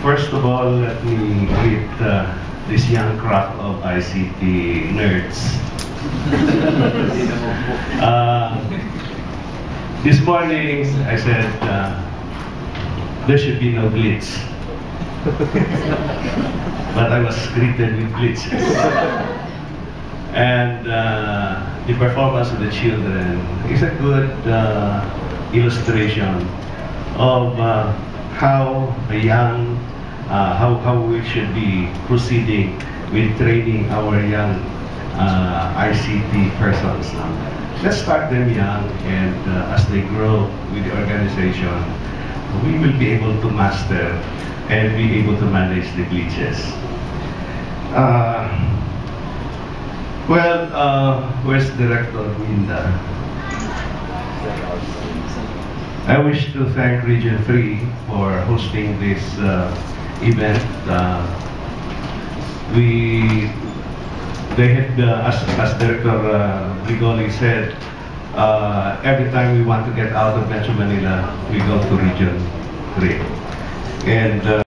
First of all, let me greet this young crop of ICT nerds. This morning, I said there should be no glitz. But I was greeted with glitzes. And the performance of the children is a good illustration of how we should be proceeding with training our young ICT persons. Let's start them young, and as they grow with the organization, we will be able to master and be able to manage the glitches. Where's Director Minda? I wish to thank Region 3 for hosting this event. They had, as Director Brigoli said, every time we want to get out of Metro Manila, we go to Region 3. And